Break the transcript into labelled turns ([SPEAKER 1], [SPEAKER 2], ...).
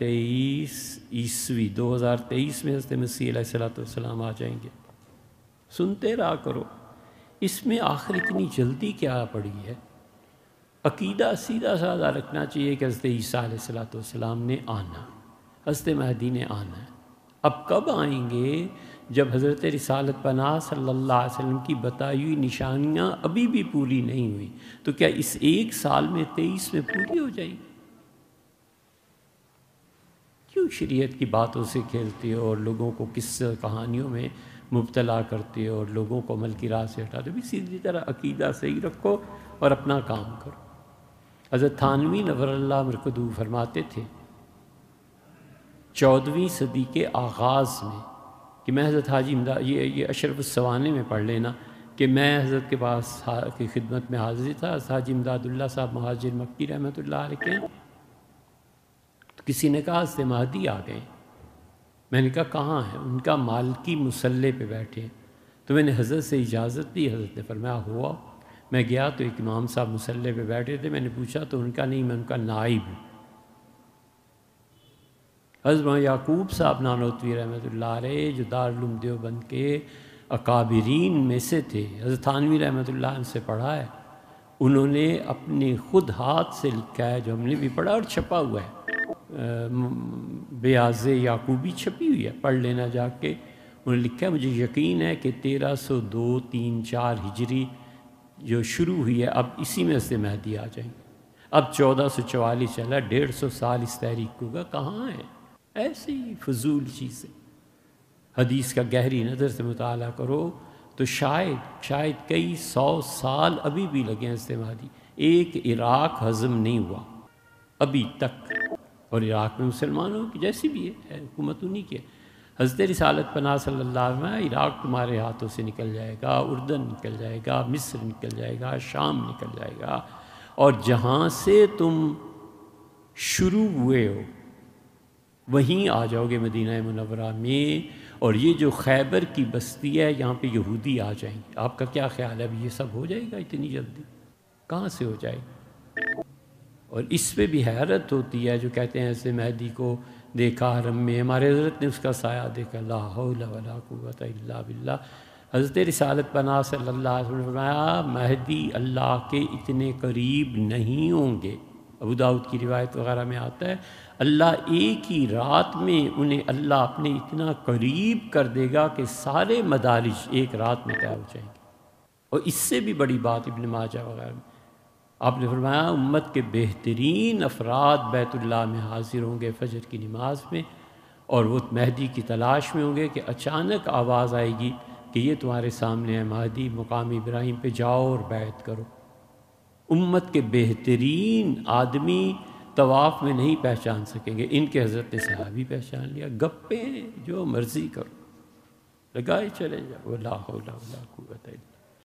[SPEAKER 1] عیسوی 2023 میں حضرت مسیح علیہ الصلوۃ والسلام آ جائیں گے۔ سنتے رہا کرو، اس میں آخر اتنی جلدی کیا پڑی ہے؟ عقیدہ سیدھا سادہ رکھنا چاہیے کہ حضرت عیسیٰ علیہ الصلوۃ والسلام نے آنا، حضرت مہدی نے آنا ہے۔ اب کب آئیں گے؟ جب حضرت رسالت پناہ صلی اللہ علیہ وسلم کی بتائی ہوئی نشانیاں ابھی بھی پوری نہیں ہوئی، تو کیا اس ایک سال میں 23 میں پوری ہو جائیں گی؟ کیوں شریعت کی باتوں سے کھیلتے ہو اور لوگوں کو قصہ کہانیوں میں مبتلا کرتے ہو اور لوگوں کو عمل کی راہ سے ہٹاتے ہو؟ بھی سیدھی طرح عقیدہ صحیح رکھو اور اپنا کام کرو۔ حضرت تھانوی نور اللہ مرقدو فرماتے تھے 14ویں صدی کے آغاز میں کہ میں حضرت حاجی امداد، یہ اشرف السوانے میں پڑھ لینا کہ میں حضرت کے پاس کی خدمت میں حاضر تھا، حضرت حاجی امداد اللہ صاحب مہاجر مکی رحمۃ اللہ علیہ کے، تو کسی نے کہا حضرت مہدی آ گئے۔ میں نے کہا کہاں ہیں؟ ان کا مالکی مصلی پہ بیٹھے ہیں۔ تو میں نے حضرت سے اجازت دی، حضرت نے فرمایا ہوا۔ میں گیا تو ایک امام صاحب مصلی پہ بیٹھے تھے، میں نے پوچھا تو ان کا نہیں، میں ان کا نائب ہوں۔ حضرت یعقوب صاحب نانوتوی رحمۃ اللہ علیہ جو دارالعلوم دیوبند کے اکابرین میں سے تھے، حضرت تھانوی رحمۃ اللہ عنہ سے پڑھا ہے، انہوں نے اپنے خود ہاتھ سے لکھا ہے، جو ہم نے بھی پڑھا اور چھپا ہوا ہے، بیاض یعقوبی چھپی ہوئی ہے، پڑھ لینا جا کے۔ انہوں نے لکھا ہے مجھے یقین ہے کہ 1302 3 4 ہجری جو شروع ہوئی ہے، اب اسی میں سے مہدی آ جائیں گے۔ اب 1444 چلا، 150 سال اس تحریک کو گا، کہاں ہے؟ ایسی ہی فضول چیزیں۔ حدیث کا گہری نظر سے مطالعہ کرو تو شاید کئی 100 سال ابھی بھی لگے ہیں مہدی۔ ایک عراق ہضم نہیں ہوا ابھی تک، اور عراق میں مسلمانوں کی جیسی بھی ہے حکومت انہی کی ہے۔ حضرت رسالت پناہ صلی اللہ علیہ وسلم، عراق تمہارے ہاتھوں سے نکل جائے گا، اردن نکل جائے گا، مصر نکل جائے گا، شام نکل جائے گا، اور جہاں سے تم شروع ہوئے ہو وہیں آ جاؤ گے مدینہ منورہ میں۔ اور یہ جو خیبر کی بستی ہے، یہاں پہ یہودی آ جائیں گے۔ آپ کا کیا خیال ہے اب یہ سب ہو جائے گا اتنی جلدی؟ کہاں سے ہو جائے گا؟ اور اس پہ بھی حیرت ہوتی ہے جو کہتے ہیں ایسے مہدی کو دیکھا حرم میں، ہمارے حضرت نے اس کا سایہ دیکھا، لا حول ولا قوت الا باللہ۔ حضرت رسالت پناہ صلی اللہ علیہ وسلم نے فرمایا مہدی اللہ کے اتنے قریب نہیں ہوں گے۔ ابو داؤد کی روایت وغیرہ میں آتا ہے اللہ ایک ہی رات میں انہیں اللہ اپنے اتنا قریب کر دے گا کہ سارے مدارج ایک رات میں طے ہو جائیں گے۔ اور اس سے بھی بڑی بات ابن ماجہ وغیرہ میں آپ نے فرمایا امت کے بہترین افراد بیت اللہ میں حاضر ہوں گے فجر کی نماز میں، اور وہ مہدی کی تلاش میں ہوں گے کہ اچانک آواز آئے گی کہ یہ تمہارے سامنے ہے مہدی، مقام ابراہیم پہ جاؤ اور بیعت کرو۔ امت کے بہترین آدمی طواف میں نہیں پہچان سکیں گے، ان کے حضرت نے صحابی پہچان لیا۔ گپیں جو مرضی کرو، لگائے چلے جاؤ، لا حول ولا قوت الا باللہ۔